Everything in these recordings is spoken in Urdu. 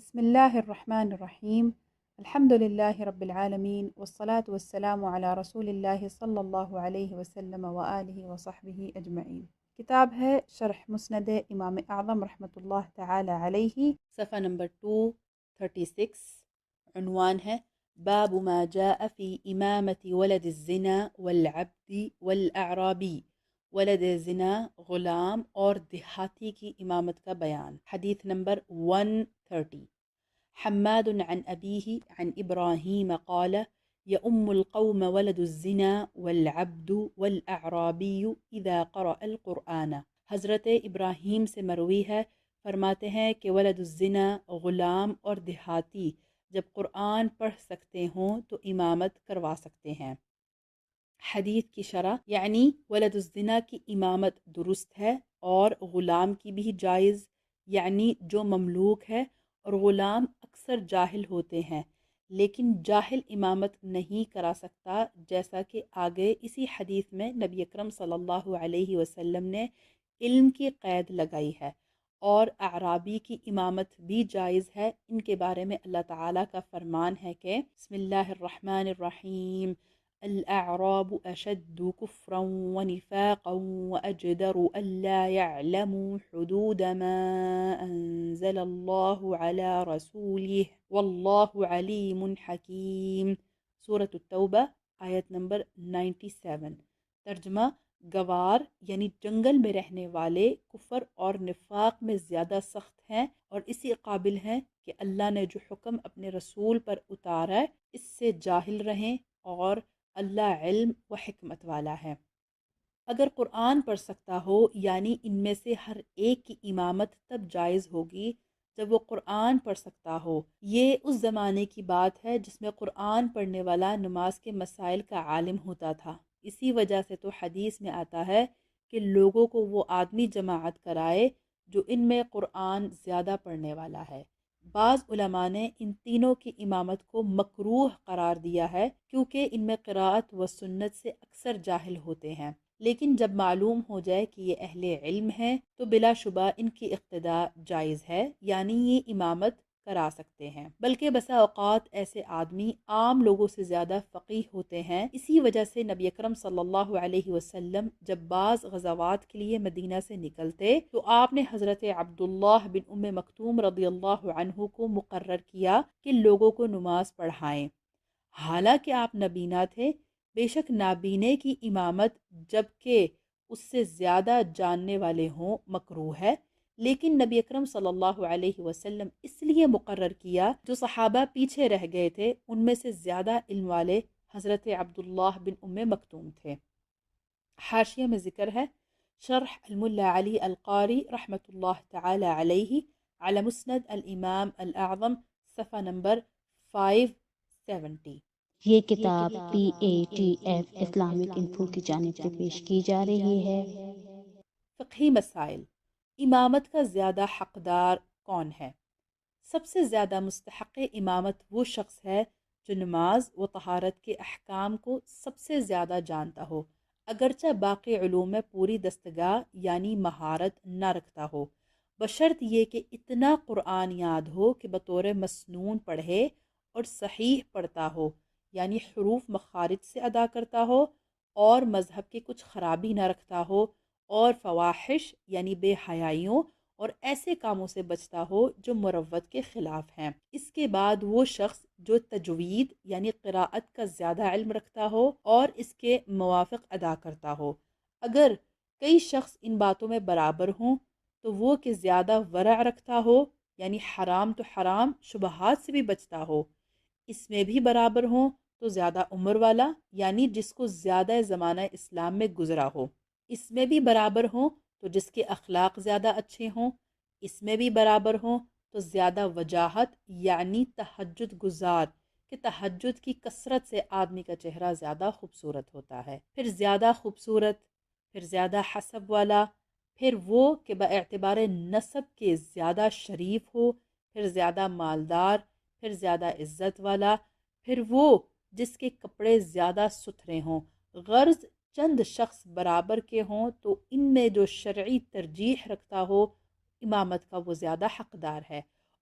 بسم الله الرحمن الرحيم. الحمد لله رب العالمين، والصلاة والسلام على رسول الله صلى الله عليه وسلم وآله وصحبه أجمعين۔ کتاب ہے شرح مسند امام اعظم رحمۃ اللہ تعالی علیہ، صفحہ نمبر 236۔ عنوان ہے باب ما جاء في امامة ولد الزنا والعبد والاعرابی۔ ولد زنا، غلام اور دیہاتی کی امامت کا بیان۔ حدیث نمبر 130۔ حماد عن أبيه عن إبراهيم قال يؤم القوم ولد الزنا والعبد والأعرابي إذا قرأ القرآن۔ حضرت ابراہیم سے مروی ہے، فرماتے ہیں کہ ولد الزنا، غلام اور دیہاتی جب قرآن پڑھ سکتے ہوں تو امامت کروا سکتے ہیں۔ حدیث کی شرح یعنی ولد الزنا کی امامت درست ہے اور غلام کی بھی جائز، یعنی جو مملوک ہے، اور غلام اکثر جاہل ہوتے ہیں لیکن جاہل امامت نہیں کرا سکتا، جیسا کہ آگے اسی حدیث میں نبی اکرم صلی اللہ علیہ وسلم نے علم کی قید لگائی ہے۔ اور اعرابی کی امامت بھی جائز ہے۔ ان کے بارے میں اللہ تعالیٰ کا فرمان ہے کہ بسم اللہ الرحمن الرحیم الاعراب اشد کفرا ونفاقا واجدر الا يعلموا حدود ما انزل اللہ علی رسولہ واللہ علیم حکیم۔ سورۃ التوبہ آیت نمبر 97۔ ترجمہ: گوار یعنی جنگل میں رہنے والے کفر اور نفاق میں زیادہ سخت ہیں اور اسی قابل ہیں کہ اللہ نے جو حکم اپنے رسول پر اتارا ہے اس سے جاہل رہیں، اور اللہ علم و حکمت والا ہے۔ اگر قرآن پڑھ سکتا ہو یعنی ان میں سے ہر ایک کی امامت تب جائز ہوگی جب وہ قرآن پڑھ سکتا ہو۔ یہ اس زمانے کی بات ہے جس میں قرآن پڑھنے والا نماز کے مسائل کا عالم ہوتا تھا۔ اسی وجہ سے تو حدیث میں آتا ہے کہ لوگوں کو وہ آدمی جماعت کرائے جو ان میں قرآن زیادہ پڑھنے والا ہے۔ بعض علماء نے ان تینوں کی امامت کو مکروہ قرار دیا ہے کیونکہ ان میں قراءت و سنت سے اکثر جاہل ہوتے ہیں، لیکن جب معلوم ہو جائے کہ یہ اہل علم ہیں تو بلا شبہ ان کی اقتداء جائز ہے، یعنی یہ امامت کرا سکتے ہیں۔ بلکہ بسا اوقات ایسے آدمی عام لوگوں سے زیادہ فقیہ ہوتے ہیں۔ اسی وجہ سے نبی اکرم صلی اللہ علیہ وسلم جب بعض غزوات کے لیے مدینہ سے نکلتے تو آپ نے حضرت عبداللہ بن ام مکتوم رضی اللہ عنہ کو مقرر کیا کہ لوگوں کو نماز پڑھائیں۔ حالانکہ آپ نبینا تھے، بے شک نابینے کی امامت جبکہ اس سے زیادہ جاننے والے ہوں مکروہ ہے، لیکن نبی اکرم صلی اللہ علیہ وسلم اس لیے مقرر کیا جو صحابہ پیچھے رہ گئے تھے، ان میں سے زیادہ علم والے حضرت عبداللہ بن ام مکتوم تھے۔ حاشیہ میں ذکر ہے، شرح الملا علی القاری رحمۃ اللہ تعالی علیہ علی مسند الامام الاعظم، صفحہ نمبر 570۔ یہ کتاب PATF اسلامک انفو کی جانب سے پیش کی جا رہی ہے۔ فقہی مسائل۔ امامت کا زیادہ حقدار کون ہے؟ سب سے زیادہ مستحق امامت وہ شخص ہے جو نماز و طہارت کے احکام کو سب سے زیادہ جانتا ہو، اگرچہ باقی علوم میں پوری دستگاہ یعنی مہارت نہ رکھتا ہو، بشرط یہ کہ اتنا قرآن یاد ہو کہ بطور مسنون پڑھے اور صحیح پڑھتا ہو، یعنی حروف مخارج سے ادا کرتا ہو اور مذہب کے کچھ خرابی نہ رکھتا ہو، اور فواحش یعنی بے حیائیوں اور ایسے کاموں سے بچتا ہو جو مروت کے خلاف ہیں۔ اس کے بعد وہ شخص جو تجوید یعنی قراءت کا زیادہ علم رکھتا ہو اور اس کے موافق ادا کرتا ہو۔ اگر کئی شخص ان باتوں میں برابر ہوں تو وہ کہ زیادہ ورع رکھتا ہو، یعنی حرام تو حرام شبہات سے بھی بچتا ہو، اس میں بھی برابر ہوں تو زیادہ عمر والا یعنی جس کو زیادہ زمانہ اسلام میں گزرا ہو، اس میں بھی برابر ہوں تو جس کے اخلاق زیادہ اچھے ہوں، اس میں بھی برابر ہوں تو زیادہ وجاہت یعنی تہجد گزار کہ تہجد کی کثرت سے آدمی کا چہرہ زیادہ خوبصورت ہوتا ہے، پھر زیادہ خوبصورت، پھر زیادہ حسب والا، پھر وہ کہ باعتبار نسب کے زیادہ شریف ہو، پھر زیادہ مالدار، پھر زیادہ عزت والا، پھر وہ جس کے کپڑے زیادہ ستھرے ہوں۔ غرض چند شخص برابر کے ہوں تو ان میں جو شرعی ترجیح رکھتا ہو امامت کا وہ زیادہ حقدار ہے،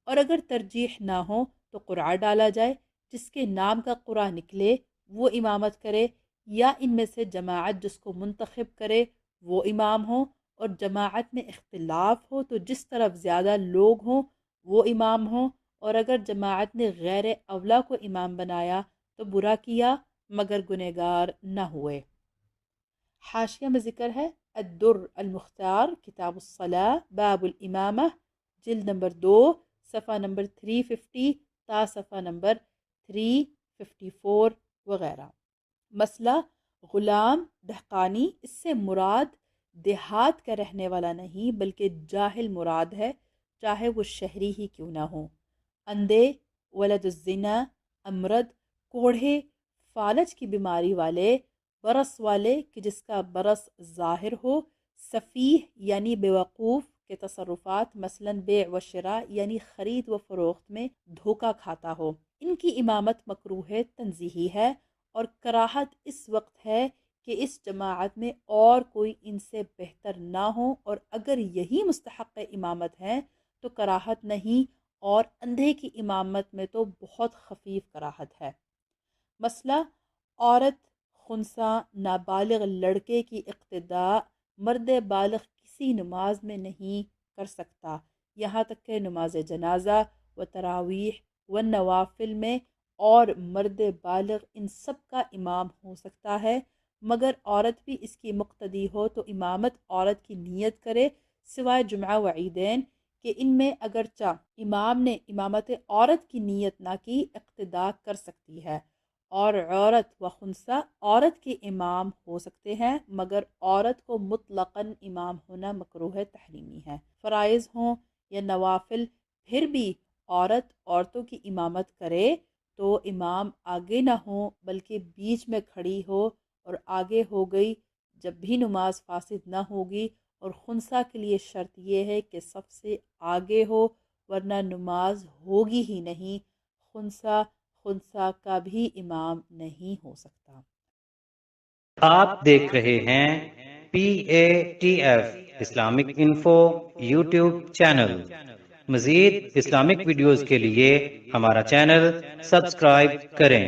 اور اگر ترجیح نہ ہو تو قرعہ ڈالا جائے، جس کے نام کا قرعہ نکلے وہ امامت کرے، یا ان میں سے جماعت جس کو منتخب کرے وہ امام ہو، اور جماعت میں اختلاف ہو تو جس طرف زیادہ لوگ ہوں وہ امام ہوں، اور اگر جماعت نے غیر اولا کو امام بنایا تو برا کیا مگر گنہگار نہ ہوئے۔ حاشیہ میں ذکر ہے الدر المختار کتاب الصلاح باب الامامہ، جلد نمبر 2 صفحہ نمبر 350 تا صفحہ نمبر 354 وغیرہ۔ مسئلہ غلام دہقانی، اس سے مراد دیہات کا رہنے والا نہیں بلکہ جاہل مراد ہے، چاہے وہ شہری ہی کیوں نہ ہو۔ اندھے، ولد الزنا، امرد، کوڑھے، فالج کی بیماری والے، برس والے کہ جس کا برس ظاہر ہو، سفیہ یعنی بیوقوف کے تصرفات مثلاً بیع و شراء یعنی خرید و فروخت میں دھوکہ کھاتا ہو، ان کی امامت مکروہ تنزیہی ہے، اور کراہت اس وقت ہے کہ اس جماعت میں اور کوئی ان سے بہتر نہ ہو، اور اگر یہی مستحق امامت ہیں تو کراہت نہیں، اور اندھے کی امامت میں تو بہت خفیف کراہت ہے۔ مسئلہ عورت، خنثی، نابالغ لڑکے کی اقتداء مرد بالغ کسی نماز میں نہیں کر سکتا، یہاں تک کہ نماز جنازہ و تراویح و نوافل میں، اور مرد بالغ ان سب کا امام ہو سکتا ہے، مگر عورت بھی اس کی مقتدی ہو تو امامت عورت کی نیت کرے، سوائے جمعہ و عیدین کہ ان میں اگرچہ امام نے امامت عورت کی نیت نہ کی اقتداء کر سکتی ہے، اور عورت و خنثی عورت کے امام ہو سکتے ہیں، مگر عورت کو مطلقاً امام ہونا مکروہ تحریمی ہے۔ فرائض ہوں یا نوافل، پھر بھی عورت عورتوں کی امامت کرے تو امام آگے نہ ہو بلکہ بیچ میں کھڑی ہو، اور آگے ہو گئی جب بھی نماز فاسد نہ ہوگی، اور خنثی کے لیے شرط یہ ہے کہ سب سے آگے ہو ورنہ نماز ہوگی ہی نہیں، خنثی کا بھی امام نہیں ہو سکتا۔ آپ دیکھ رہے ہیں PATF Islamic info YouTube channel. مزید اسلامک ویڈیوز کے لیے ہمارا چینل سبسکرائب کریں۔